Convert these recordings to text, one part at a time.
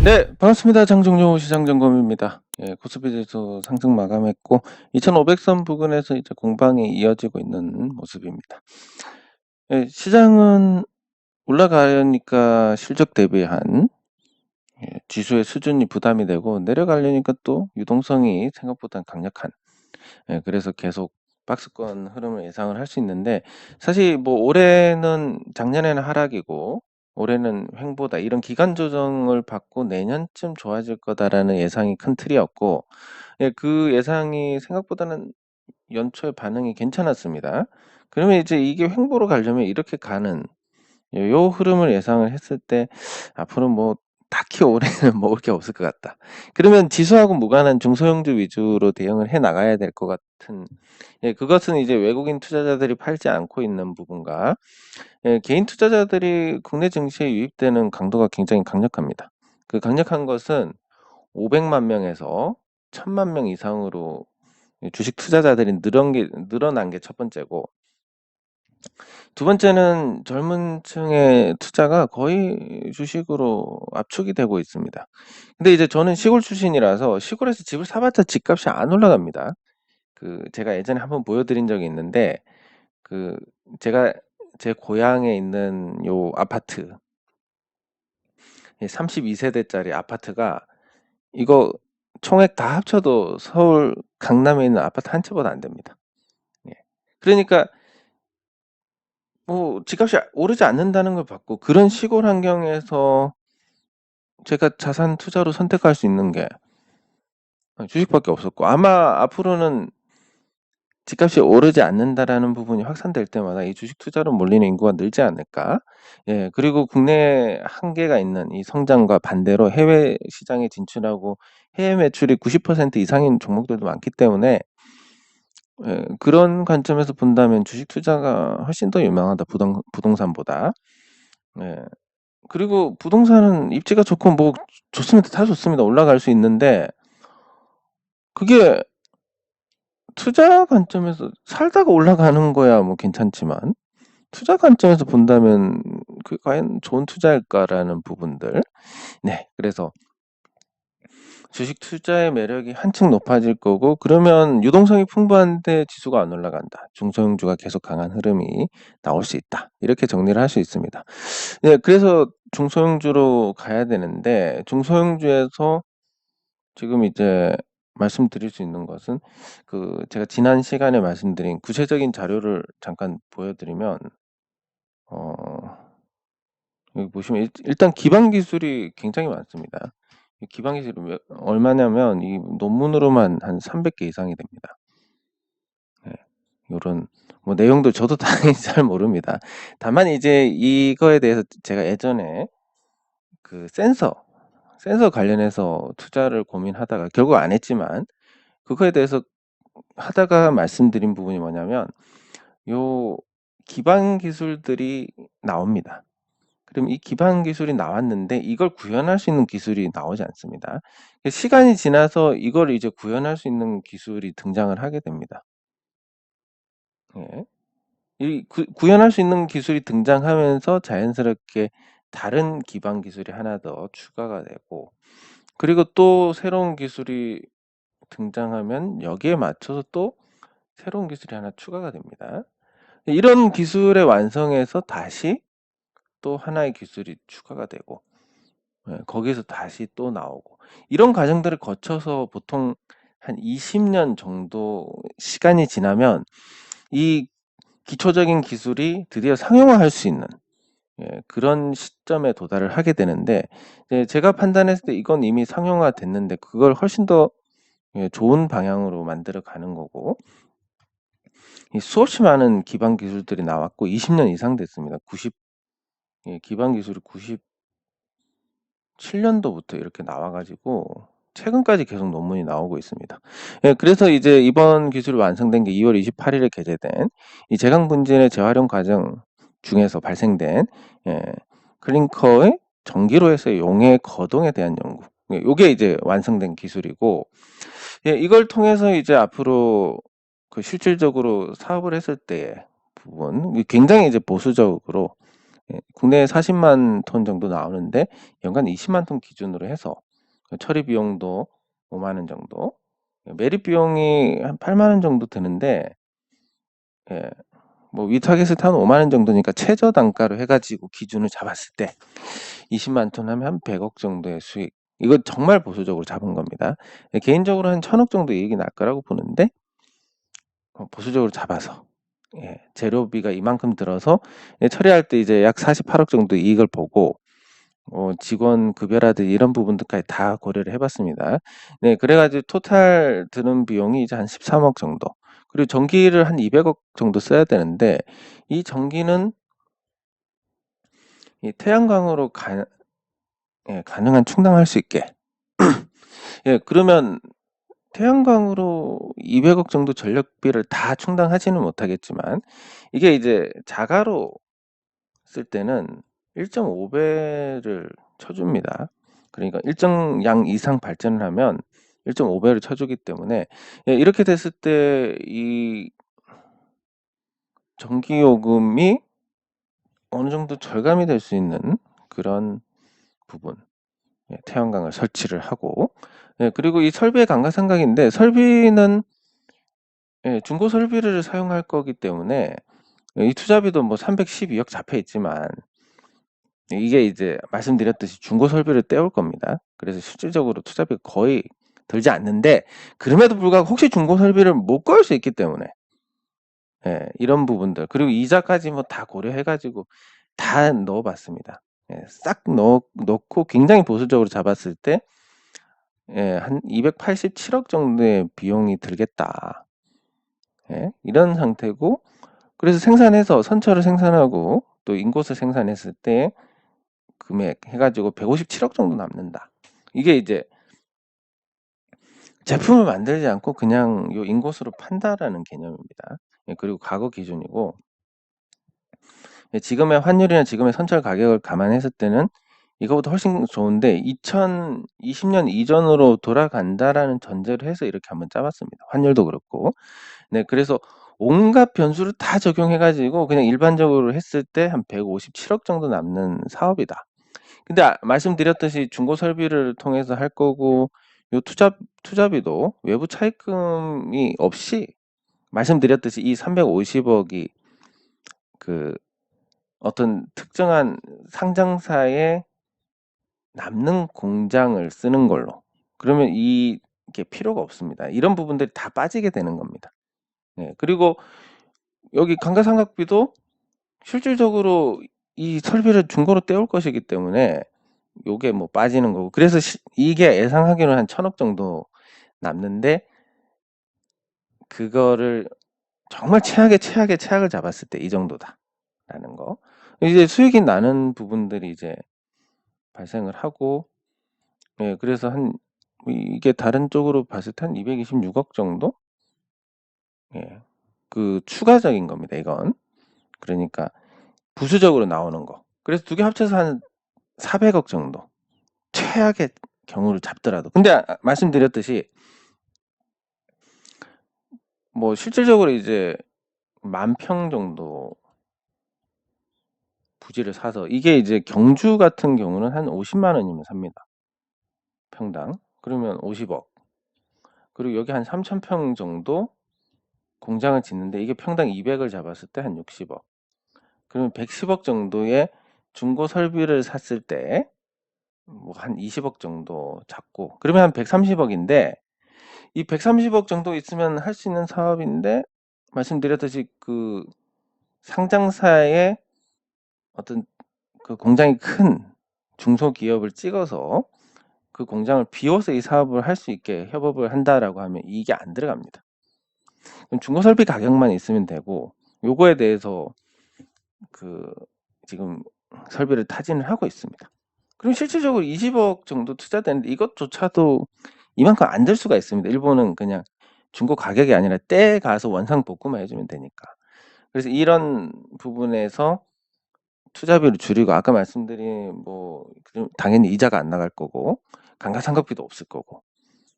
네, 반갑습니다. 장종료 시장점검입니다. 예, 코스피 지수 상승 마감했고 2,500선 부근에서 이제 공방이 이어지고 있는 모습입니다. 예, 시장은 올라가려니까 실적 대비한 지수의 수준이 부담이 되고 내려가려니까 또 유동성이 생각보다 강력한 그래서 계속 박스권 흐름을 예상을 할 수 있는데 사실 뭐 올해는 작년에는 하락이고 올해는 횡보다 이런 기간 조정을 받고 내년쯤 좋아질 거다라는 예상이 큰 틀이었고 그 예상이 생각보다는 연초에 반응이 괜찮았습니다. 그러면 이제 이게 횡보로 가려면 이렇게 가는 요 흐름을 예상을 했을 때 앞으로 뭐 딱히 올해는 먹을 게 없을 것 같다. 그러면 지수하고 무관한 중소형주 위주로 대응을 해 나가야 될 것 같은 그것은 이제 외국인 투자자들이 팔지 않고 있는 부분과 개인 투자자들이 국내 증시에 유입되는 강도가 굉장히 강력합니다. 그 강력한 것은 500만 명에서 1000만 명 이상으로 주식 투자자들이 늘어난 게 첫 번째고 두 번째는 젊은 층의 투자가 거의 주식으로 압축이 되고 있습니다. 근데 이제 저는 시골 출신이라서 시골에서 집을 사봤자 집값이 안 올라갑니다. 제가 예전에 한번 보여드린 적이 있는데 그 제가 제 고향에 있는 요 아파트 32세대짜리 아파트가 이거 총액 다 합쳐도 서울 강남에 있는 아파트 한 채보다 안 됩니다. 예. 그러니까 뭐 집값이 오르지 않는다는 걸 봤고 그런 시골 환경에서 제가 자산 투자로 선택할 수 있는 게 주식밖에 없었고 아마 앞으로는 집값이 오르지 않는다라는 부분이 확산될 때마다 이 주식 투자로 몰리는 인구가 늘지 않을까. 예, 그리고 국내에 한계가 있는 이 성장과 반대로 해외 시장에 진출하고 해외 매출이 90% 이상인 종목들도 많기 때문에 그런 관점에서 본다면 주식 투자가 훨씬 더 유망하다 부동산보다. 예. 그리고 부동산은 입지가 좋고 뭐 좋습니다. 다 좋습니다. 올라갈 수 있는데 그게 투자 관점에서 살다가 올라가는 거야 뭐 괜찮지만 투자 관점에서 본다면 그 과연 좋은 투자일까라는 부분들. 네. 그래서 주식 투자의 매력이 한층 높아질 거고 그러면 유동성이 풍부한데 지수가 안 올라간다. 중소형주가 계속 강한 흐름이 나올 수 있다. 이렇게 정리를 할 수 있습니다. 네. 그래서 중소형주로 가야 되는데 중소형주에서 지금 이제 말씀드릴 수 있는 것은 제가 지난 시간에 말씀드린 구체적인 자료를 잠깐 보여드리면 어 여기 보시면 일단 기반 기술이 굉장히 많습니다. 이 기반 기술이 얼마냐면 이 논문으로만 한 300개 이상이 됩니다. 네. 요런 뭐 내용도 저도 당연히 잘 모릅니다. 다만 이제 이거에 대해서 제가 예전에 센서 관련해서 투자를 고민하다가 결국 안 했지만 그거에 대해서 하다가 말씀드린 부분이 뭐냐면 요 기반 기술들이 나옵니다. 그럼 이 기반 기술이 나왔는데 이걸 구현할 수 있는 기술이 나오지 않습니다. 시간이 지나서 이걸 이제 구현할 수 있는 기술이 등장을 하게 됩니다. 예. 이 구현할 수 있는 기술이 등장하면서 자연스럽게 다른 기반 기술이 하나 더 추가가 되고 그리고 또 새로운 기술이 등장하면 여기에 맞춰서 또 새로운 기술이 하나 추가가 됩니다. 이런 기술의 완성에서 다시 또 하나의 기술이 추가가 되고 거기에서 다시 또 나오고 이런 과정들을 거쳐서 보통 한 20년 정도 시간이 지나면 이 기초적인 기술이 드디어 상용화할 수 있는 그런 시점에 도달을 하게 되는데 제가 판단했을 때 이건 이미 상용화됐는데 그걸 훨씬 더 좋은 방향으로 만들어 가는 거고 이 수없이 많은 기반 기술들이 나왔고 20년 이상 됐습니다. 기반 기술이 97년도부터 이렇게 나와 가지고 최근까지 계속 논문이 나오고 있습니다. 그래서 이제 이번 기술이 완성된 게 2월 28일에 게재된 이 제강 분진의 재활용 과정 중에서 발생된 클링커의 전기로에서의 용해 거동에 대한 연구. 요게 이제 완성된 기술이고 이걸 통해서 이제 앞으로 실질적으로 사업을 했을 때의 부분 굉장히 이제 보수적으로 예, 국내에 40만 톤 정도 나오는데 연간 20만 톤 기준으로 해서 처리 비용도 5만 원 정도, 매립 비용이 한 8만 원 정도 드는데, 예, 뭐 위타겟을 타는 5만 원 정도니까 최저 단가로 해가지고 기준을 잡았을 때 20만 톤 하면 한 100억 정도의 수익. 이거 정말 보수적으로 잡은 겁니다. 예, 개인적으로 한 1,000억 정도 이익이 날 거라고 보는데, 보수적으로 잡아서, 예, 재료비가 이만큼 들어서, 예, 처리할 때 이제 약 48억 정도 이익을 보고, 직원 급여라든지 이런 부분들까지 다 고려를 해봤습니다. 네, 그래가지고 토탈 드는 비용이 이제 한 13억 정도. 그리고 전기를 한 200억 정도 써야 되는데, 이 전기는 이 태양광으로 예, 가능한 충당할 수 있게. 예, 그러면 태양광으로 200억 정도 전력비를 다 충당하지는 못하겠지만, 이게 이제 자가로 쓸 때는 1.5배를 쳐줍니다. 그러니까 일정 양 이상 발전을 하면 1.5배를 쳐주기 때문에, 예, 이렇게 됐을 때 이 전기요금이 어느 정도 절감이 될 수 있는 그런 부분, 예, 태양광을 설치를 하고, 예, 그리고 이 설비의 감가상각인데, 설비는, 예, 중고 설비를 사용할 거기 때문에 이 투자비도 뭐 312억 잡혀 있지만, 이게 이제 말씀드렸듯이 중고 설비를 떼올 겁니다. 그래서 실질적으로 투자비가 거의 들지 않는데, 그럼에도 불구하고 혹시 중고 설비를 못 구할 수 있기 때문에, 예, 이런 부분들, 그리고 이자까지 뭐 다 고려해가지고 다 넣어봤습니다. 예, 싹 넣고 굉장히 보수적으로 잡았을 때, 예, 한 287억 정도의 비용이 들겠다. 예, 이런 상태고, 그래서 생산해서 선처를 생산하고 또 인곳을 생산했을 때 금액 해가지고 157억 정도 남는다. 이게 이제 제품을 만들지 않고 그냥 요 인곳으로 판다라는 개념입니다. 예, 그리고 과거 기준이고, 예, 지금의 환율이나 지금의 선철 가격을 감안했을 때는 이거보다 훨씬 좋은데 2020년 이전으로 돌아간다라는 전제를 해서 이렇게 한번 짜봤습니다. 환율도 그렇고. 네, 그래서 온갖 변수를 다 적용해가지고 그냥 일반적으로 했을 때 한 157억 정도 남는 사업이다. 근데 말씀드렸듯이 중고 설비를 통해서 할 거고, 요 투자비도 외부 차입금이 없이, 말씀드렸듯이 이 350억이 그 어떤 특정한 상장사에 남는 공장을 쓰는 걸로, 그러면 이게 필요가 없습니다. 이런 부분들이 다 빠지게 되는 겁니다. 네, 그리고 여기 감가상각비도 실질적으로 이 설비를 중고로 떼올 것이기 때문에 요게 뭐 빠지는 거고, 그래서 이게 예상하기로는 한 1,000억 정도 남는데, 그거를 정말 최악을 잡았을 때 이 정도다라는 거. 이제 수익이 나는 부분들이 이제 발생을 하고, 예, 그래서 이게 다른 쪽으로 봤을 때 한 226억 정도? 예, 그 추가적인 겁니다, 이건. 그러니까 부수적으로 나오는 거. 그래서 두 개 합쳐서 한 400억 정도. 최악의 경우를 잡더라도. 근데 말씀드렸듯이 뭐 실질적으로 이제 10,000평 정도 부지를 사서, 이게 이제 경주 같은 경우는 한 50만 원이면 삽니다. 평당. 그러면 50억. 그리고 여기 한 3,000평 정도 공장을 짓는데 이게 평당 200을 잡았을 때 한 60억. 그러면 110억 정도의 중고 설비를 샀을 때 뭐 한 20억 정도 잡고, 그러면 한 130억인데, 이 130억 정도 있으면 할 수 있는 사업인데, 말씀드렸듯이 그 상장사의 어떤 그 공장이 큰 중소기업을 찍어서 그 공장을 비워서 이 사업을 할 수 있게 협업을 한다라고 하면 이게 안 들어갑니다. 그럼 중고설비 가격만 있으면 되고, 요거에 대해서 그 지금 설비를 타진을 하고 있습니다. 그럼 실질적으로 20억 정도 투자되는데 이것조차도 이만큼 안 될 수가 있습니다. 일본은 그냥 중고 가격이 아니라 때 가서 원상 복구만 해주면 되니까. 그래서 이런 부분에서 투자비를 줄이고, 아까 말씀드린 뭐 당연히 이자가 안 나갈 거고 감가상각비도 없을 거고,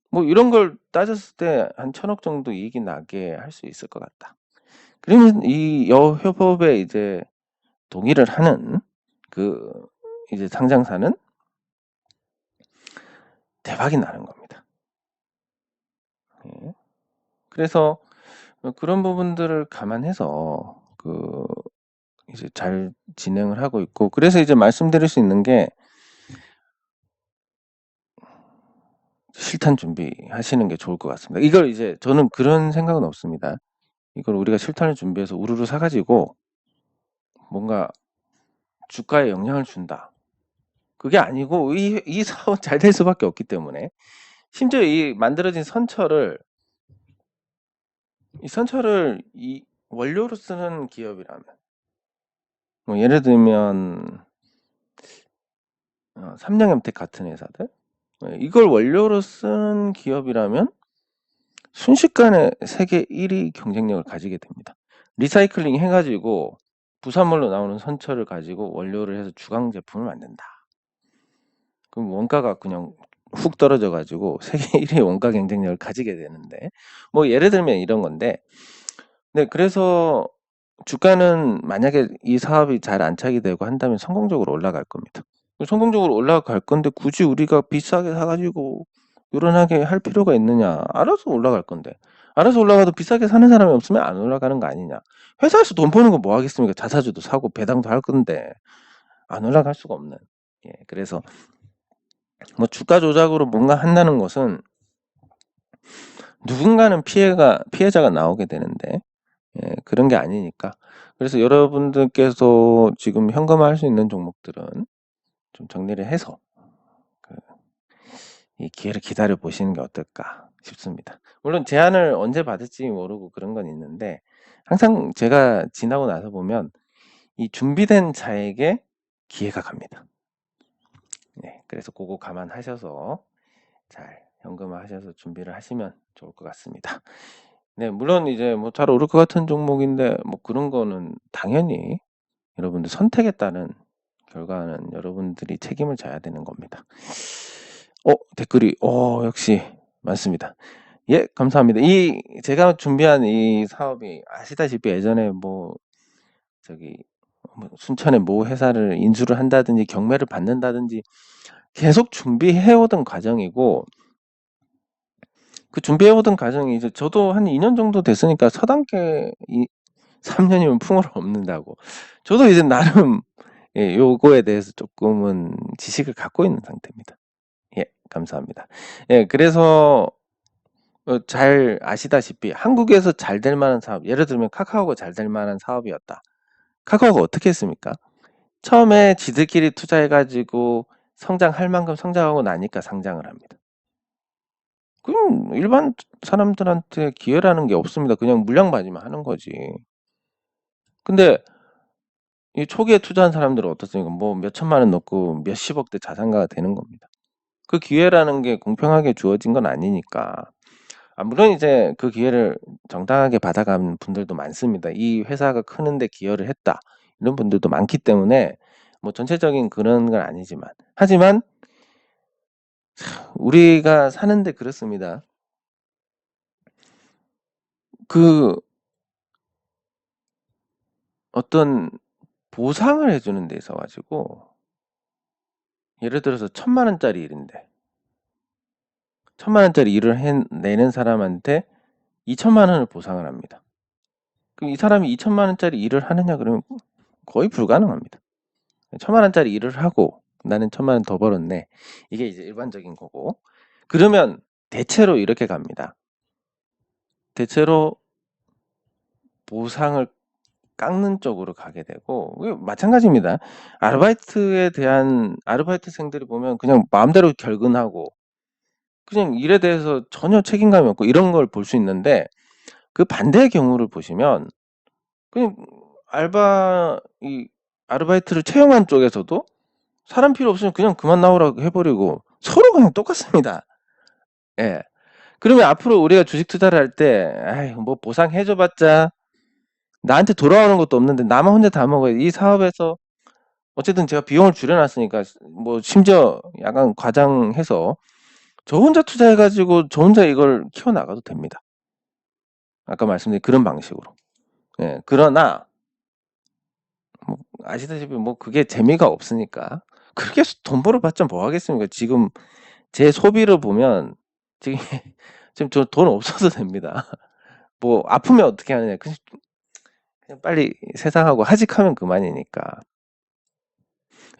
뭐 이런 걸 따졌을 때 한 1,000억 정도 이익이 나게 할 수 있을 것 같다. 그러면 이 여협업에 이제 동의를 하는 그 이제 상장사는 대박이 나는 겁니다. 예. 그래서 그런 부분들을 감안해서 이제 잘 진행을 하고 있고, 그래서 이제 말씀드릴 수 있는 게 실탄 준비하시는 게 좋을 것 같습니다. 이걸 이제 저는 그런 생각은 없습니다. 이걸 우리가 실탄을 준비해서 우르르 사가지고 뭔가 주가에 영향을 준다. 그게 아니고 이 사업은 잘 될 수밖에 없기 때문에, 심지어 이 만들어진 선처를 이 원료로 쓰는 기업이라면, 뭐 예를 들면 삼양엠텍 같은 회사들, 이걸 원료로 쓰는 기업이라면 순식간에 세계 1위 경쟁력을 가지게 됩니다. 리사이클링 해가지고 부산물로 나오는 선처를 가지고 원료를 해서 주강 제품을 만든다. 그럼 원가가 그냥 훅 떨어져가지고 세계 1위 원가 경쟁력을 가지게 되는데, 뭐 예를 들면 이런 건데, 네, 그래서 주가는 만약에 이 사업이 잘 안착이 되고 한다면 성공적으로 올라갈 겁니다. 성공적으로 올라갈 건데 굳이 우리가 비싸게 사가지고 요란하게 할 필요가 있느냐? 알아서 올라갈 건데. 알아서 올라가도 비싸게 사는 사람이 없으면 안 올라가는 거 아니냐? 회사에서 돈 버는 거 뭐 하겠습니까? 자사주도 사고 배당도 할 건데 안 올라갈 수가 없는. 예, 그래서 뭐 주가 조작으로 뭔가 한다는 것은 누군가는 피해자가 나오게 되는데, 예, 그런 게 아니니까. 그래서 여러분들께서 지금 현금화할 수 있는 종목들은 좀 정리를 해서 이 기회를 기다려 보시는 게 어떨까 싶습니다. 물론 제안을 언제 받을지 모르고 그런 건 있는데, 항상 제가 지나고 나서 보면 이 준비된 자에게 기회가 갑니다. 네, 그래서 그거 감안하셔서 잘 현금화하셔서 준비를 하시면 좋을 것 같습니다. 네, 물론 이제 뭐 잘 오를 것 같은 종목인데 뭐 그런 거는 당연히 여러분들 선택에 따른 결과는 여러분들이 책임을 져야 되는 겁니다. 댓글이 역시 많습니다. 예, 감사합니다. 제가 준비한 이 사업이 아시다시피 예전에 뭐 순천의 모 회사를 인수를 한다든지 경매를 받는다든지 계속 준비해오던 과정이고, 그 준비해오던 과정이 이제 저도 한 2년 정도 됐으니까 서당계 3년이면 풍어를 없는다고. 저도 이제 나름 요거에 대해서 조금은 지식을 갖고 있는 상태입니다. 예, 감사합니다. 예, 그래서 잘 아시다시피 한국에서 잘 될 만한 사업, 예를 들면 카카오가 잘 될 만한 사업이었다. 카카오가 어떻게 했습니까? 처음에 지들끼리 투자해가지고 성장할 만큼 성장하고 나니까 상장을 합니다. 그럼 일반 사람들한테 기회라는 게 없습니다. 그냥 물량받이만 하는 거지. 근데 이 초기에 투자한 사람들은 어떻습니까? 뭐 몇천만 원 넣고 몇십억대 자산가가 되는 겁니다. 그 기회라는 게 공평하게 주어진 건 아니니까. 물론 이제 그 기회를 정당하게 받아가는 분들도 많습니다. 이 회사가 크는데 기여를 했다, 이런 분들도 많기 때문에 뭐 전체적인 그런 건 아니지만, 하지만 우리가 사는데 그렇습니다. 그 어떤 보상을 해주는 데 있어 가지고, 예를 들어서 1,000만 원짜리 일인데 1,000만 원짜리 일을 해내는 사람한테 2천만 원을 보상을 합니다. 그럼 이 사람이 2천만 원짜리 일을 하느냐 그러면 거의 불가능합니다. 1,000만 원짜리 일을 하고 나는 1,000만 원 더 벌었네, 이게 이제 일반적인 거고, 그러면 대체로 이렇게 갑니다. 대체로 보상을 깎는 쪽으로 가게 되고, 마찬가지입니다. 아르바이트생들이 보면 그냥 마음대로 결근하고 그냥 일에 대해서 전혀 책임감이 없고 이런 걸 볼 수 있는데, 그 반대의 경우를 보시면 그냥 아르바이트를 채용한 쪽에서도 사람 필요 없으면 그냥 그만 나오라고 해버리고 서로 그냥 똑같습니다. 예. 그러면 앞으로 우리가 주식 투자를 할 때, 뭐 보상해줘봤자 나한테 돌아오는 것도 없는데 나만 혼자 다 먹어야 이 사업에서 어쨌든 제가 비용을 줄여놨으니까, 뭐 심지어 약간 과장해서 저 혼자 투자해가지고 저 혼자 이걸 키워나가도 됩니다. 아까 말씀드린 그런 방식으로. 예, 그러나 아시다시피 뭐 그게 재미가 없으니까. 그렇게 돈 벌어봤자 뭐 하겠습니까? 지금 제 소비를 보면 지금 지금 저 돈 없어도 됩니다. 뭐 아프면 어떻게 하느냐. 그냥 빨리 세상하고 하직하면 그만이니까.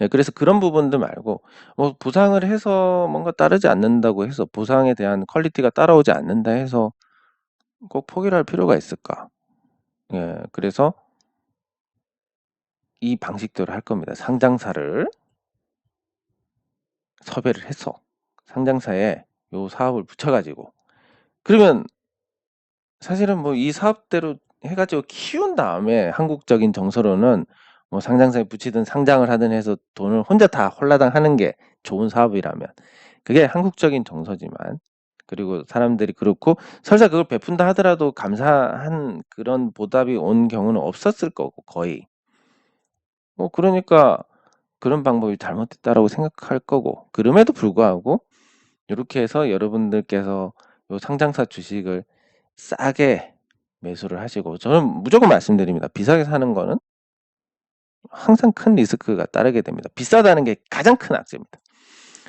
예, 그래서 그런 부분들 말고 뭐 보상을 해서 뭔가 따르지 않는다고 해서 보상에 대한 퀄리티가 따라오지 않는다 해서 꼭 포기를 할 필요가 있을까? 예, 그래서 이 방식대로 할 겁니다. 상장사를 섭외를 해서 상장사에 요 사업을 붙여가지고 그러면 사실은 뭐 이 사업대로 해가지고 키운 다음에 한국적인 정서로는 뭐 상장사에 붙이든 상장을 하든 해서 돈을 혼자 다 홀라당 하는 게 좋은 사업이라면 그게 한국적인 정서지만 그리고 사람들이 그렇고 설사 그걸 베푼다 하더라도 감사한 그런 보답이 온 경우는 없었을 거고 거의 뭐 그러니까 그런 방법이 잘못됐다라고 생각할 거고 그럼에도 불구하고 이렇게 해서 여러분들께서 요 상장사 주식을 싸게 매수를 하시고 저는 무조건 말씀드립니다. 비싸게 사는 거는 항상 큰 리스크가 따르게 됩니다. 비싸다는 게 가장 큰 악재입니다.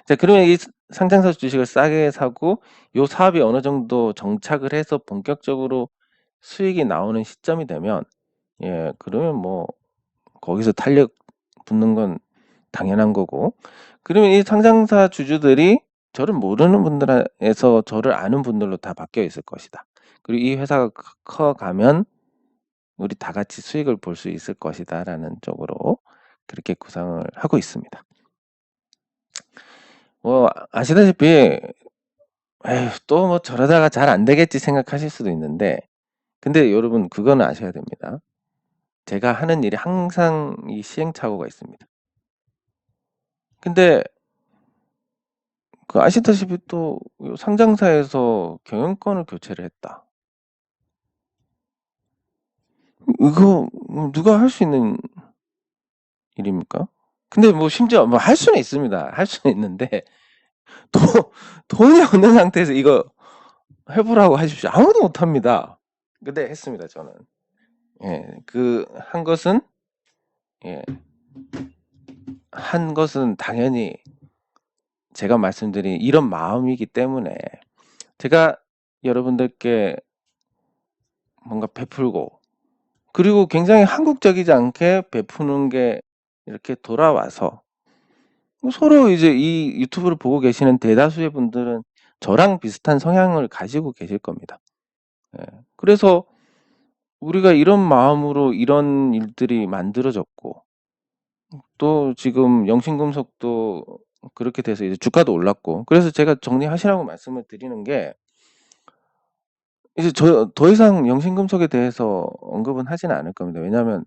자, 그러면 이 상장사 주식을 싸게 사고 요 사업이 어느 정도 정착을 해서 본격적으로 수익이 나오는 시점이 되면 예, 그러면 뭐 거기서 탄력 붙는 건 당연한 거고 그러면 이 상장사 주주들이 저를 모르는 분들에서 저를 아는 분들로 다 바뀌어 있을 것이다. 그리고 이 회사가 커가면 우리 다 같이 수익을 볼 수 있을 것이다 라는 쪽으로 그렇게 구상을 하고 있습니다. 뭐 아시다시피 또 뭐 저러다가 잘 안 되겠지 생각하실 수도 있는데 근데 여러분 그거는 아셔야 됩니다. 제가 하는 일이 항상 이 시행착오가 있습니다. 근데 그 아시다시피 또 상장사에서 경영권을 교체를 했다. 이거 누가 할 수 있는 일입니까? 근데 뭐 심지어 뭐 할 수는 있습니다. 할 수는 있는데 돈, 돈이 없는 상태에서 이거 해보라고 하십시오. 아무도 못합니다. 근데 했습니다, 저는. 예, 한 것은, 예, 한 것은 당연히 제가 말씀드린 이런 마음이기 때문에 제가 여러분들께 뭔가 베풀고 그리고 굉장히 한국적이지 않게 베푸는 게 이렇게 돌아와서 서로 이제 이 유튜브를 보고 계시는 대다수의 분들은 저랑 비슷한 성향을 가지고 계실 겁니다. 예. 그래서 우리가 이런 마음으로 이런 일들이 만들어졌고 또 지금 영신금속도 그렇게 돼서 이제 주가도 올랐고 그래서 제가 정리하시라고 말씀을 드리는 게 이제 더 이상 영신금속에 대해서 언급은 하지는 않을 겁니다. 왜냐하면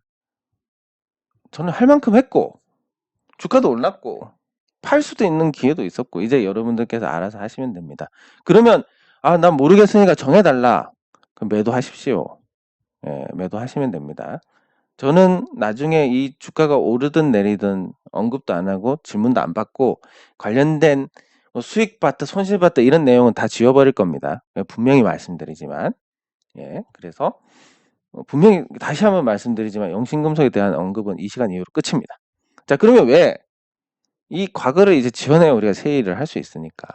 저는 할 만큼 했고 주가도 올랐고 팔 수도 있는 기회도 있었고 이제 여러분들께서 알아서 하시면 됩니다. 그러면 난 모르겠으니까 정해달라. 그럼 매도하십시오. 예, 매도하시면 됩니다. 저는 나중에 이 주가가 오르든 내리든 언급도 안 하고 질문도 안 받고 관련된 수익 봤다 손실 봤다 이런 내용은 다 지워버릴 겁니다. 분명히 말씀드리지만 예, 그래서 분명히 다시 한번 말씀드리지만 영신금속에 대한 언급은 이 시간 이후로 끝입니다. 자, 그러면 왜 이 과거를 이제 지원해야 우리가 새 일을 할 수 있으니까.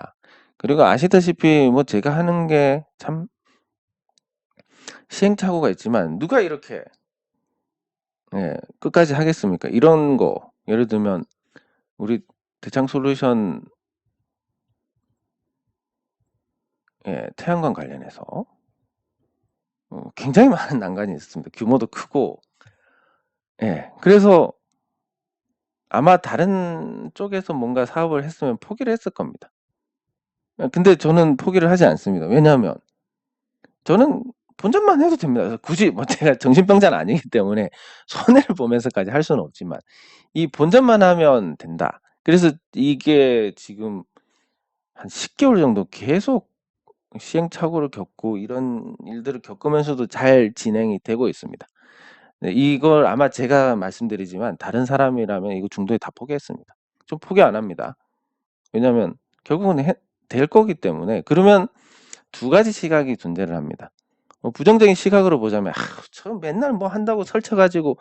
그리고 아시다시피 뭐 제가 하는 게 참 시행착오가 있지만 누가 이렇게 예, 끝까지 하겠습니까? 이런 거 예를 들면 우리 대창솔루션 예, 태양광 관련해서 굉장히 많은 난관이 있습니다. 규모도 크고 예, 그래서 아마 다른 쪽에서 뭔가 사업을 했으면 포기를 했을 겁니다. 근데 저는 포기를 하지 않습니다. 왜냐하면 저는 본전만 해도 됩니다. 그래서 굳이 뭐 제가 정신병자는 아니기 때문에 손해를 보면서까지 할 수는 없지만 이 본전만 하면 된다. 그래서 이게 지금 한 10개월 정도 계속 시행착오를 겪고 이런 일들을 겪으면서도 잘 진행이 되고 있습니다. 네, 이걸 아마 제가 말씀드리지만 다른 사람이라면 이거 중도에 다 포기했습니다. 좀 포기 안 합니다. 왜냐하면 결국은 될 거기 때문에 그러면 두 가지 시각이 존재를 합니다. 부정적인 시각으로 보자면 저 맨날 뭐 한다고 설쳐가지고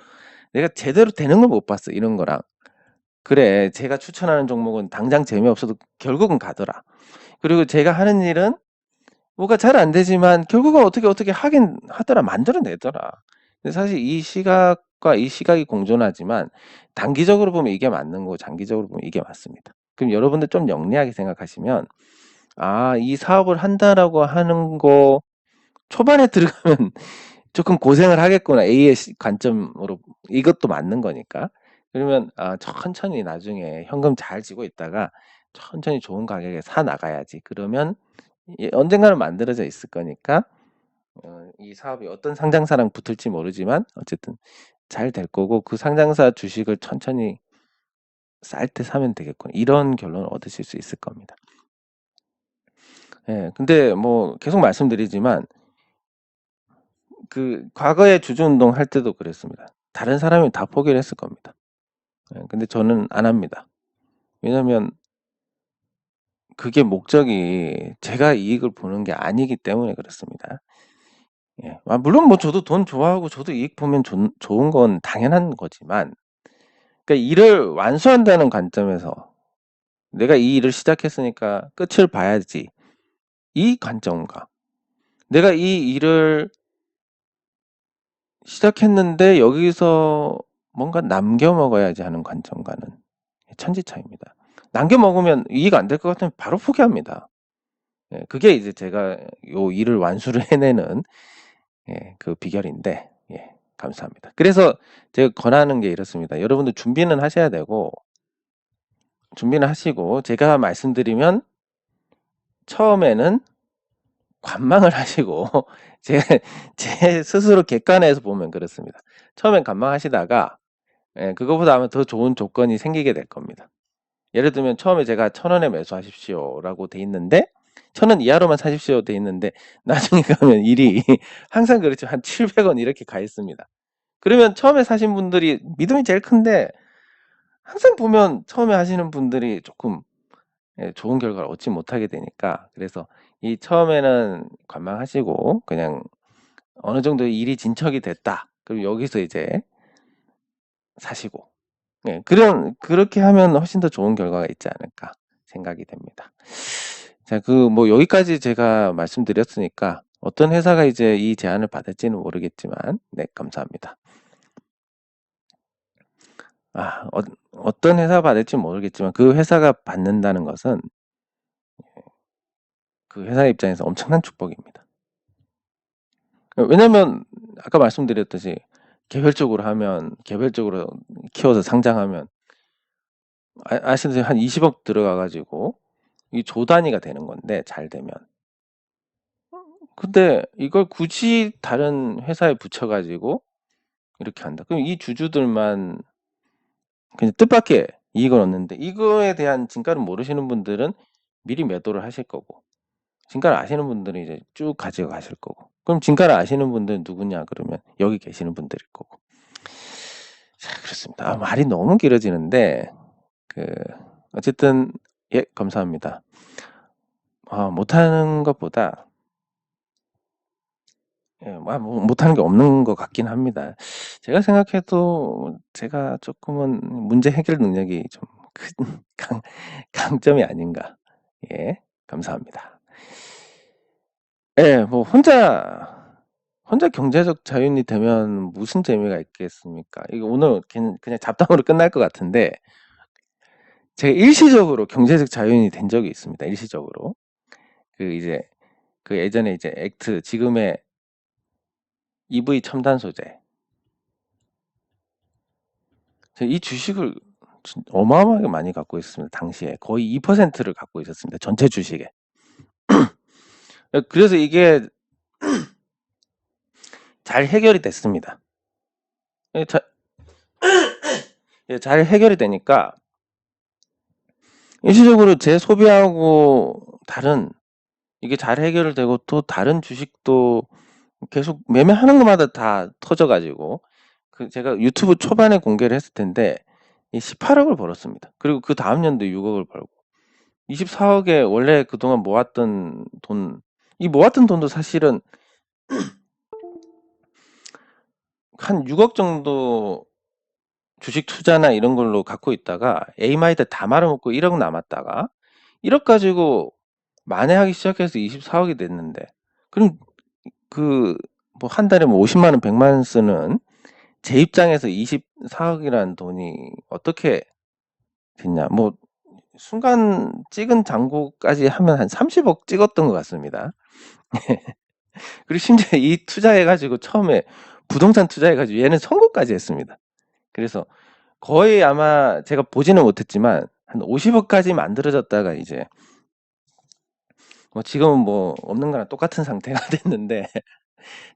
내가 제대로 되는 걸 못 봤어, 이런 거랑. 그래, 제가 추천하는 종목은 당장 재미없어도 결국은 가더라. 그리고 제가 하는 일은 뭐가 잘 안 되지만 결국은 어떻게 하긴 하더라, 만들어내더라. 근데 사실 이 시각과 이 시각이 공존하지만 단기적으로 보면 이게 맞는 거고 장기적으로 보면 이게 맞습니다. 그럼 여러분들 좀 영리하게 생각하시면, 아, 이 사업을 한다라고 하는 거 초반에 들어가면 조금 고생을 하겠구나. A의 관점으로 이것도 맞는 거니까. 그러면 천천히 나중에 현금 잘 쥐고 있다가 천천히 좋은 가격에 사 나가야지. 그러면 언젠가는 만들어져 있을 거니까 이 사업이 어떤 상장사랑 붙을지 모르지만 어쨌든 잘 될 거고, 그 상장사 주식을 천천히 쌀 때 사면 되겠구나. 이런 결론을 얻으실 수 있을 겁니다. 예, 근데 뭐 계속 말씀드리지만 그 과거에 주주운동 할 때도 그랬습니다. 다른 사람이 다 포기를 했을 겁니다. 예, 근데 저는 안 합니다. 왜냐면 그게 목적이 제가 이익을 보는 게 아니기 때문에 그렇습니다. 예. 물론 뭐 저도 돈 좋아하고 저도 이익 보면 좋은 건 당연한 거지만, 그러니까 일을 완수한다는 관점에서 내가 이 일을 시작했으니까 끝을 봐야지, 이 관점과 내가 이 일을 시작했는데 여기서 뭔가 남겨 먹어야지 하는 관점과는 천지 차이입니다. 남겨 먹으면 이익 안 될 것 같으면 바로 포기합니다. 예, 그게 이제 제가 요 일을 완수를 해내는 그 비결인데, 감사합니다. 그래서 제가 권하는 게 이렇습니다. 여러분들 준비는 하셔야 되고, 준비는 하시고, 제가 말씀드리면 처음에는 관망을 하시고, 제 스스로 객관해서 보면 그렇습니다. 처음엔 관망하시다가 그거보다 아마 더 좋은 조건이 생기게 될 겁니다. 예를 들면 처음에 제가 1,000원에 매수하십시오라고 돼 있는데 1,000원 이하로만 사십시오 돼 있는데 나중에 가면 일이 항상 그렇죠. 한 700원 이렇게 가 있습니다. 그러면 처음에 사신 분들이 믿음이 제일 큰데, 항상 보면 처음에 하시는 분들이 조금 좋은 결과를 얻지 못하게 되니까, 그래서 이 처음에는 관망하시고 그냥 어느 정도 일이 진척이 됐다. 그럼 여기서 이제 사시고, 그렇게 하면 훨씬 더 좋은 결과가 있지 않을까 생각이 됩니다. 자, 뭐 여기까지 제가 말씀드렸으니까 어떤 회사가 이제 이 제안을 받을지는 모르겠지만, 네, 감사합니다. 어떤 회사가 받을지 모르겠지만 그 회사가 받는다는 것은 그 회사 입장에서 엄청난 축복입니다. 왜냐면 아까 말씀드렸듯이 개별적으로 키워서 상장하면 아시다시피 한 20억 들어가가지고 이 조 단위가 되는 건데, 잘 되면. 근데 이걸 굳이 다른 회사에 붙여가지고 이렇게 한다. 그럼 이 주주들만 그냥 뜻밖의 이익을 얻는데, 이거에 대한 진가를 모르시는 분들은 미리 매도를 하실 거고, 진가를 아시는 분들은 이제 쭉 가지고 가실 거고. 그럼 진가를 아시는 분들은 누구냐 그러면 여기 계시는 분들일 거고. 자, 그렇습니다. 말이 너무 길어지는데 어쨌든 감사합니다. 못하는 것보다 못하는 게 없는 것 같긴 합니다. 제가 생각해도 제가 조금은 문제 해결 능력이 좀 큰 강점이 아닌가. 감사합니다. 뭐 혼자 경제적 자유인이 되면 무슨 재미가 있겠습니까? 이거 오늘 그냥 잡담으로 끝날 것 같은데, 제가 일시적으로 경제적 자유인이 된 적이 있습니다. 일시적으로. 이제 예전에 이제 액트, 지금의 EV 첨단 소재, 제가 이 주식을 어마어마하게 많이 갖고 있습니다. 당시에 거의 2%를 갖고 있었습니다. 전체 주식에. 그래서 이게 잘 해결이 됐습니다. 잘 해결이 되니까 일시적으로 제 소비하고 이게 잘 해결되고, 또 다른 주식도 계속 매매하는 것마다 다 터져가지고, 제가 유튜브 초반에 공개를 했을 텐데 18억을 벌었습니다. 그리고 그 다음 년도 6억을 벌고 24억에 원래 그동안 모았던 돈도 사실은 한 6억 정도 주식 투자나 이런 걸로 갖고 있다가 A마이드 다 말아먹고 1억 남았다가 1억 가지고 만회하기 시작해서 24억이 됐는데, 그럼 그 뭐 한 달에 뭐 50만 원, 100만 원 쓰는 제 입장에서 24억이라는 돈이 어떻게 됐냐? 뭐 순간 찍은 잔고까지 하면 한 30억 찍었던 것 같습니다. 그리고 심지어 이 투자해가지고 처음에 부동산 투자해가지고 얘는 선고까지 했습니다. 그래서 거의 아마 제가 보지는 못했지만 한 50억까지 만들어졌다가 이제 뭐 지금은 뭐 없는 거랑 똑같은 상태가 됐는데,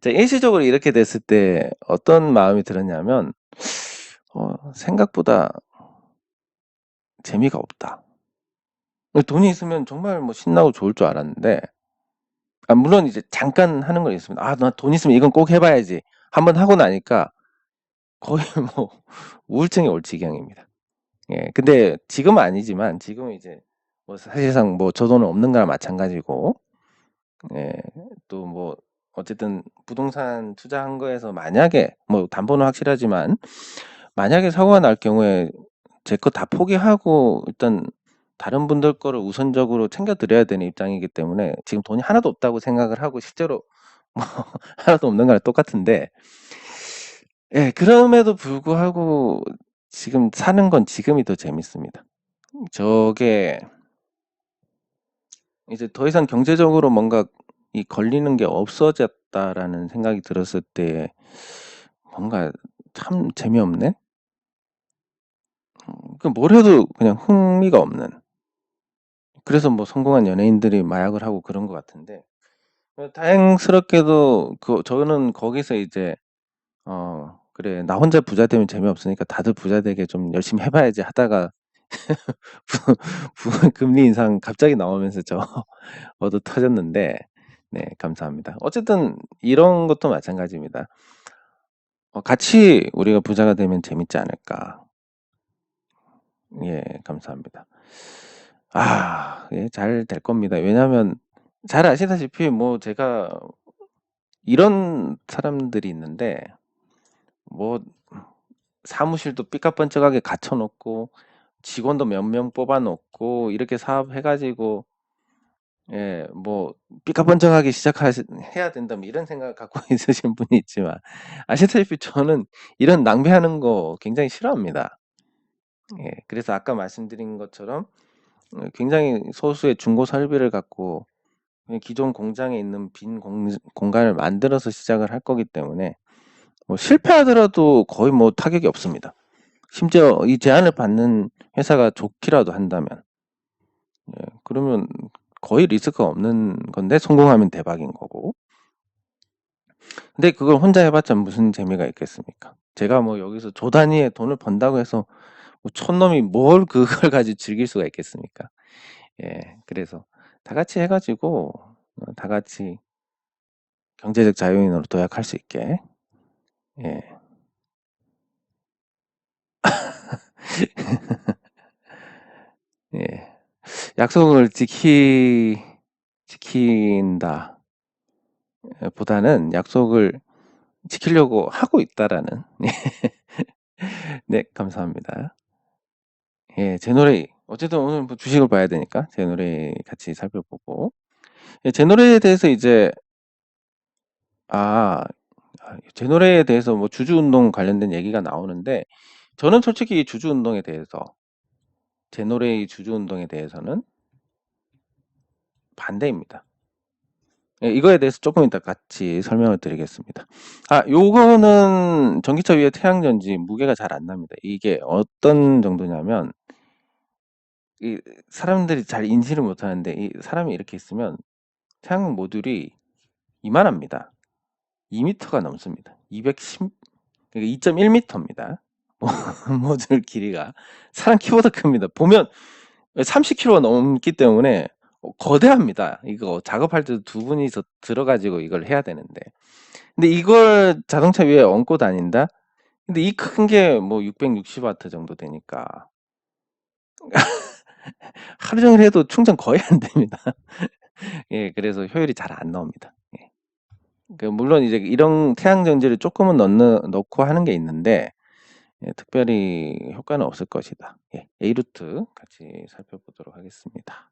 제가 일시적으로 이렇게 됐을 때 어떤 마음이 들었냐면 생각보다 재미가 없다. 돈이 있으면 정말 뭐 신나고 좋을 줄 알았는데, 물론 이제 잠깐 하는 건 있습니다. 나 돈 있으면 이건 꼭 해봐야지. 한번 하고 나니까 거의 뭐 우울증이 올 지경입니다. 예, 근데 지금은 아니지만 지금은 이제 뭐 사실상 뭐 저 돈은 없는 거나 마찬가지고, 예, 또 뭐 어쨌든 부동산 투자한 거에서 만약에 뭐 담보는 확실하지만 만약에 사고가 날 경우에 제 거 다 포기하고 일단 다른 분들 거를 우선적으로 챙겨 드려야 되는 입장이기 때문에 지금 돈이 하나도 없다고 생각을 하고 실제로 뭐 하나도 없는 거랑 똑같은데, 예, 그럼에도 불구하고 지금 사는 건 지금이 더 재밌습니다. 저게 이제 더 이상 경제적으로 뭔가 이 걸리는 게 없어졌다라는 생각이 들었을 때 뭔가 참 재미없네? 뭘 해도 그냥 흥미가 없는. 그래서 뭐 성공한 연예인들이 마약을 하고 그런 것 같은데, 다행스럽게도 저는 거기서 이제 그래 나 혼자 부자 되면 재미없으니까 다들 부자 되게 좀 열심히 해봐야지 하다가 금리 인상 갑자기 나오면서 저 얻어 터졌는데, 네, 감사합니다. 어쨌든 이런 것도 마찬가지입니다. 같이 우리가 부자가 되면 재밌지 않을까. 예, 감사합니다. 예, 잘 될 겁니다. 왜냐하면 잘 아시다시피 뭐 제가 이런 사람들이 있는데, 뭐 사무실도 삐까뻔쩍하게 갖춰놓고 직원도 몇 명 뽑아놓고 이렇게 사업해가지고, 예, 뭐 삐까뻔쩍하게 해야 된다 뭐 이런 생각 갖고 있으신 분이 있지만, 아시다시피 저는 이런 낭비하는 거 굉장히 싫어합니다. 예, 그래서 아까 말씀드린 것처럼 굉장히 소수의 중고 설비를 갖고 그냥 기존 공장에 있는 빈 공간을 만들어서 시작을 할 거기 때문에 뭐 실패하더라도 거의 뭐 타격이 없습니다. 심지어 이 제안을 받는 회사가 좋기라도 한다면, 예, 그러면 거의 리스크가 없는 건데 성공하면 대박인 거고. 근데 그걸 혼자 해봤자 무슨 재미가 있겠습니까? 제가 뭐 여기서 조 단위의 돈을 번다고 해서 뭐 촌놈이 뭘 그걸 가지고 즐길 수가 있겠습니까? 예, 그래서 다 같이 해가지고 다 같이 경제적 자유인으로 도약할 수 있게, 예. 예. 약속을 지킨다 보다는 약속을 지키려고 하고 있다라는. 네, 감사합니다. 예, 제 노래 어쨌든 오늘 뭐 주식을 봐야 되니까 제 노래 같이 살펴보고, 예, 제 노래에 대해서 이제 제 노래에 대해서 뭐 주주운동 관련된 얘기가 나오는데, 저는 솔직히 이 주주운동에 대해서 제 노래의 주주운동에 대해서는 반대입니다. 예, 이거에 대해서 조금 이따 같이 설명을 드리겠습니다. 요거는 전기차 위에 태양전지 무게가 잘 안 납니다. 이게 어떤 정도냐면, 이 사람들이 잘 인지를 못하는데 이 사람이 이렇게 있으면 태양광 모듈이 이만합니다. 2m가 넘습니다. 2.1m입니다. 모듈 길이가 사람 키보다 큽니다. 보면 30kg가 넘기 때문에 거대합니다. 이거 작업할 때도 두 분이서 들어가지고 이걸 해야 되는데, 근데 이걸 자동차 위에 얹고 다닌다? 근데 이 큰 게 뭐 660W 정도 되니까 하루 종일 해도 충전 거의 안 됩니다. 예, 그래서 효율이 잘 안 나옵니다. 예. 물론 이제 이런 태양 전지를 조금은 넣고 하는 게 있는데, 특별히 효과는 없을 것이다. A루트 같이 살펴보도록 하겠습니다.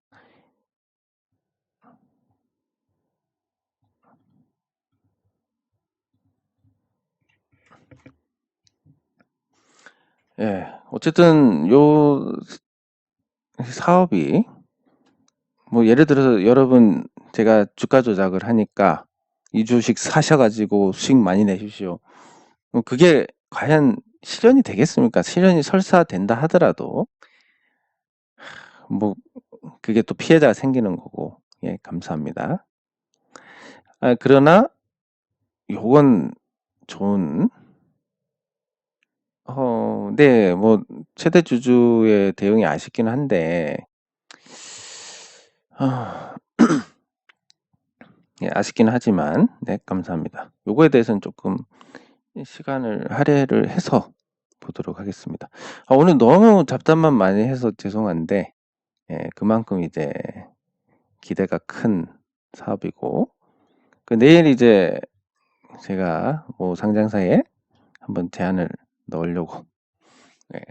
어쨌든 요 사업이 뭐 예를 들어서 여러분 제가 주가 조작을 하니까 이 주식 사셔가지고 수익 많이 내십시오. 그게 과연 실현이 되겠습니까? 실현이 설사 된다 하더라도 뭐 그게 또 피해자가 생기는 거고. 감사합니다. 그러나 요건 좋은 네, 뭐 최대 주주의 대응이 아쉽긴 한데 아쉽긴 하지만 네, 감사합니다. 요거에 대해서는 조금 시간을 할애를 해서 보도록 하겠습니다. 오늘 너무 잡담만 많이 해서 죄송한데 그만큼 이제 기대가 큰 사업이고 내일 이제 제가 뭐 상장사에 한번 제안을 넣으려고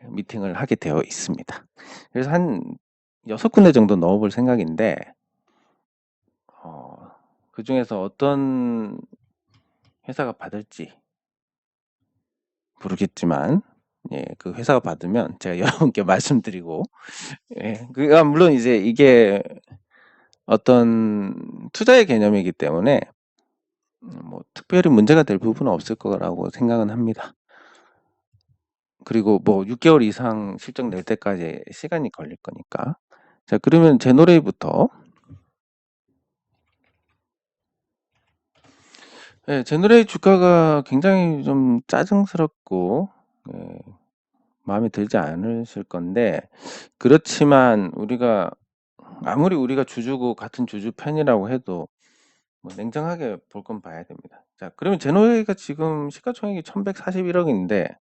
미팅을 하게 되어 있습니다. 그래서 한 6군데 정도 넣어볼 생각인데 그 중에서 어떤 회사가 받을지 모르겠지만 그 회사가 받으면 제가 여러분께 말씀드리고 물론 이제 이게 어떤 투자의 개념이기 때문에 뭐 특별히 문제가 될 부분은 없을 거라고 생각은 합니다. 그리고 뭐 6개월 이상 실적 낼 때까지 시간이 걸릴 거니까. 자, 그러면 제노레이부터. 제노레이 주가가 굉장히 좀 짜증스럽고 마음에 들지 않으실 건데 그렇지만 아무리 우리가 주주고 같은 주주 편이라고 해도 뭐 냉정하게 볼 건 봐야 됩니다. 자, 그러면 제노레이가 지금 시가총액이 1141억인데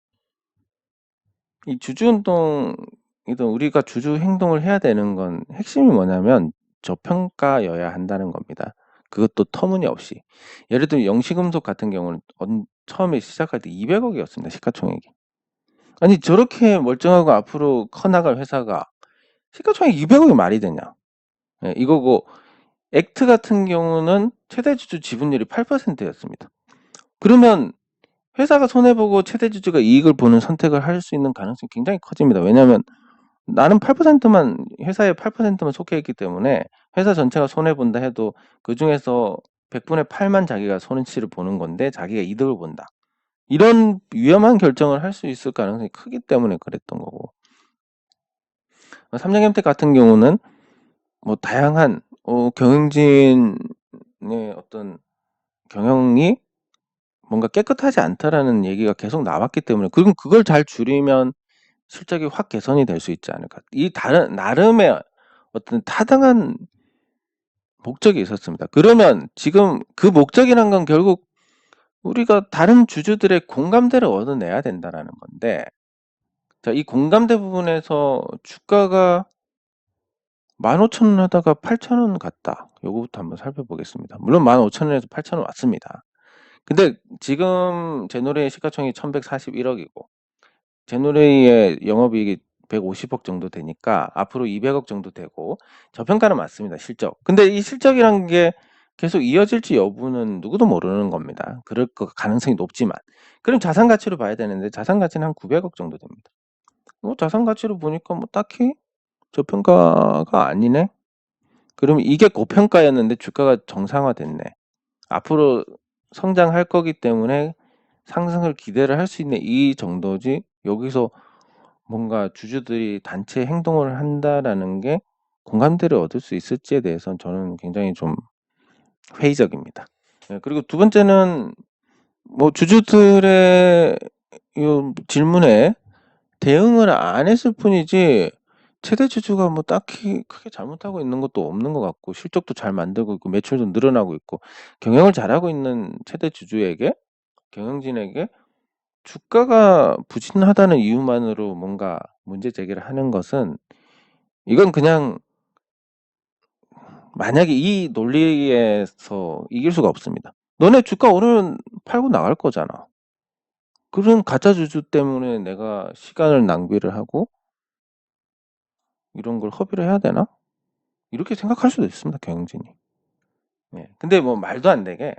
이 주주운동이든 우리가 주주 행동을 해야 되는 건 핵심이 뭐냐면 저평가여야 한다는 겁니다. 그것도 터무니없이. 예를 들면 영시금속 같은 경우는 처음에 시작할 때 200억이었습니다. 시가총액이. 아니 저렇게 멀쩡하고 앞으로 커나갈 회사가 시가총액 200억이 말이 되냐. 이거고 액트 같은 경우는 최대 주주 지분율이 8%였습니다. 그러면 회사가 손해보고 최대 주주가 이익을 보는 선택을 할 수 있는 가능성이 굉장히 커집니다. 왜냐하면 나는 8%만 회사의 8%만 속해 있기 때문에 회사 전체가 손해 본다 해도 그 중에서 100분의 8만 자기가 손실을 보는 건데 자기가 이득을 본다. 이런 위험한 결정을 할 수 있을 가능성이 크기 때문에 그랬던 거고. 삼성엠텍 같은 경우는 뭐 다양한 경영진의 어떤 경영이 뭔가 깨끗하지 않다라는 얘기가 계속 나왔기 때문에 그럼 그걸 잘 줄이면 실적이 확 개선이 될 수 있지 않을까. 이 나름의 어떤 타당한 목적이 있었습니다. 그러면 지금 그 목적이란 건 결국 우리가 다른 주주들의 공감대를 얻어내야 된다라는 건데 자, 이 공감대 부분에서 주가가 15,000원 하다가 8,000원 갔다. 요거부터 한번 살펴보겠습니다. 물론 15,000원에서 8,000원 왔습니다. 근데 지금 제노레이 시가총액이 1141억이고 제노레이의 영업이익이 150억 정도 되니까 앞으로 200억 정도 되고 저평가는 맞습니다. 실적. 근데 이 실적이란 게 계속 이어질지 여부는 누구도 모르는 겁니다. 그럴 가능성이 높지만 그럼 자산 가치로 봐야 되는데 자산 가치는 한 900억 정도 됩니다. 자산 가치로 보니까 뭐 딱히 저평가가 아니네. 그럼 이게 고평가였는데 주가가 정상화됐네. 앞으로 성장할 거기 때문에 상승을 기대를 할 수 있는 이 정도지 여기서 뭔가 주주들이 단체 행동을 한다라는 게 공감대를 얻을 수 있을지에 대해서는 저는 굉장히 좀 회의적입니다. 그리고 두 번째는 뭐 주주들의 이 질문에 대응을 안 했을 뿐이지 최대 주주가 뭐 딱히 크게 잘못하고 있는 것도 없는 것 같고 실적도 잘 만들고 있고 매출도 늘어나고 있고 경영을 잘하고 있는 최대 주주에게 경영진에게 주가가 부진하다는 이유만으로 뭔가 문제 제기를 하는 것은 이건 그냥 만약에 이 논리에서 이길 수가 없습니다. 너네 주가 오르면 팔고 나갈 거잖아. 그런 가짜 주주 때문에 내가 시간을 낭비를 하고 이런 걸 허비를 해야 되나? 이렇게 생각할 수도 있습니다, 경영진이. 예. 근데 뭐 말도 안 되게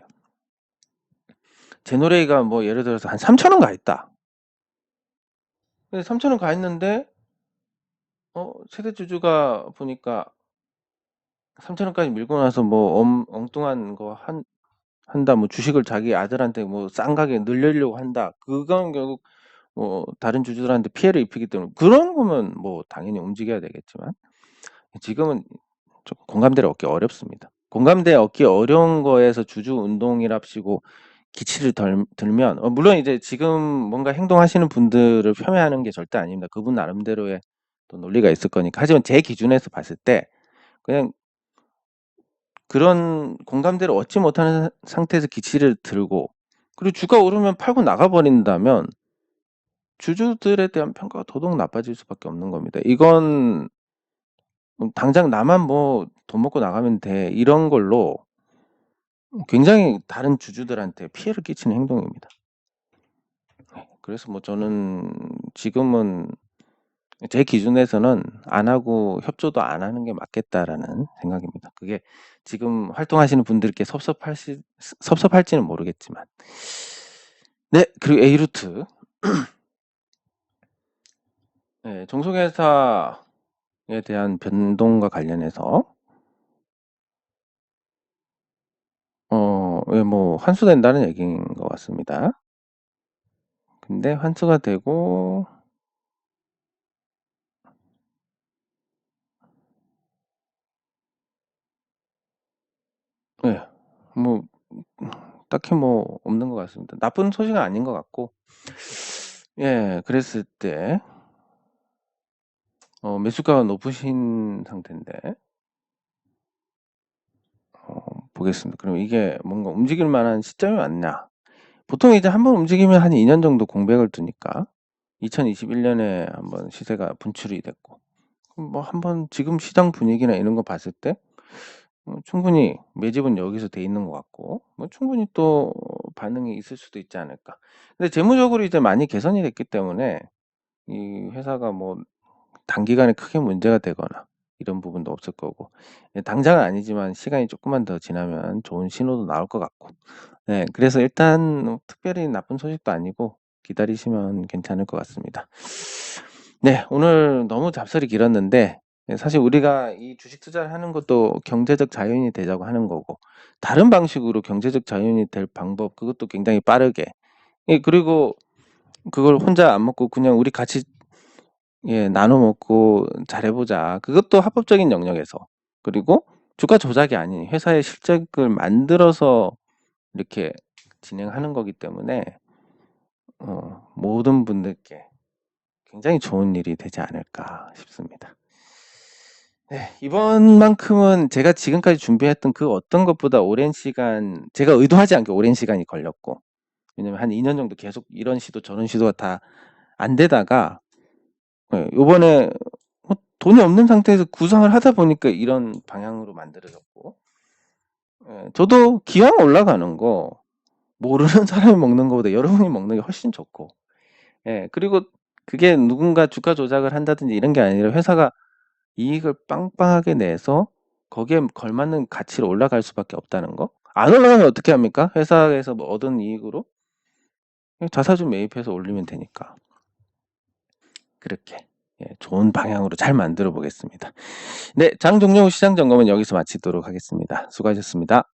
제노레이가 뭐 예를 들어서 한 3,000원 가 있다. 근데 3,000원 가 있는데 최대 주주가 보니까 3,000원까지 밀고 나서 뭐 엉뚱한 거 한다, 뭐 주식을 자기 아들한테 뭐 싼 가격에 늘리려고 한다. 그건 결국 뭐 다른 주주들한테 피해를 입히기 때문에 그런 거면 뭐 당연히 움직여야 되겠지만 지금은 좀 공감대를 얻기 어렵습니다. 공감대 얻기 어려운 거에서 주주 운동이랍시고 기치를 들면 물론 이제 지금 뭔가 행동하시는 분들을 폄훼하는 게 절대 아닙니다. 그분 나름대로의 또 논리가 있을 거니까. 하지만 제 기준에서 봤을 때 그냥 그런 공감대를 얻지 못하는 상태에서 기치를 들고 그리고 주가 오르면 팔고 나가버린다면 주주들에 대한 평가가 더더욱 나빠질 수밖에 없는 겁니다. 이건 당장 나만 뭐 돈 먹고 나가면 돼 이런 걸로 굉장히 다른 주주들한테 피해를 끼치는 행동입니다. 그래서 뭐 저는 지금은 제 기준에서는 안 하고 협조도 안 하는 게 맞겠다라는 생각입니다. 그게 지금 활동하시는 분들께 섭섭할지는 모르겠지만. 네, 그리고 A루트. 네, 종속회사에 대한 변동과 관련해서 뭐 환수된다는 얘기인 것 같습니다. 근데 환수가 되고 네, 뭐 딱히 뭐 없는 것 같습니다. 나쁜 소식은 아닌 것 같고 예, 그랬을 때 매수가가 높으신 상태인데 보겠습니다. 그럼 이게 뭔가 움직일 만한 시점이 왔냐? 보통 이제 한번 움직이면 한 2년 정도 공백을 두니까 2021년에 한번 시세가 분출이 됐고 뭐 한번 지금 시장 분위기나 이런 거 봤을 때 충분히 매집은 여기서 돼 있는 것 같고 뭐 충분히 또 반응이 있을 수도 있지 않을까. 근데 재무적으로 이제 많이 개선이 됐기 때문에 이 회사가 뭐 단기간에 크게 문제가 되거나 이런 부분도 없을 거고 당장은 아니지만 시간이 조금만 더 지나면 좋은 신호도 나올 것 같고 네, 그래서 일단 특별히 나쁜 소식도 아니고 기다리시면 괜찮을 것 같습니다. 네, 오늘 너무 잡설이 길었는데 사실 우리가 이 주식 투자를 하는 것도 경제적 자유인이 되자고 하는 거고 다른 방식으로 경제적 자유인이 될 방법 그것도 굉장히 빠르게 그리고 그걸 혼자 안 먹고 그냥 우리 같이 나눠 먹고 잘해보자. 그것도 합법적인 영역에서 그리고 주가 조작이 아닌 회사의 실적을 만들어서 이렇게 진행하는 거기 때문에 모든 분들께 굉장히 좋은 일이 되지 않을까 싶습니다. 네, 이번만큼은 제가 지금까지 준비했던 그 어떤 것보다 오랜 시간, 제가 의도하지 않게 오랜 시간이 걸렸고, 왜냐면 한 2년 정도 계속 이런 시도 저런 시도가 다 안 되다가 요번에 돈이 없는 상태에서 구상을 하다 보니까 이런 방향으로 만들어졌고 저도 기왕 올라가는 거 모르는 사람이 먹는 것보다 여러분이 먹는 게 훨씬 좋고 그리고 그게 누군가 주가 조작을 한다든지 이런 게 아니라 회사가 이익을 빵빵하게 내서 거기에 걸맞는 가치로 올라갈 수밖에 없다는 거. 안 올라가면 어떻게 합니까? 회사에서 뭐 얻은 이익으로 자사주 매입해서 올리면 되니까. 그렇게 좋은 방향으로 잘 만들어 보겠습니다. 네, 장 종료 후 시장 점검은 여기서 마치도록 하겠습니다. 수고하셨습니다.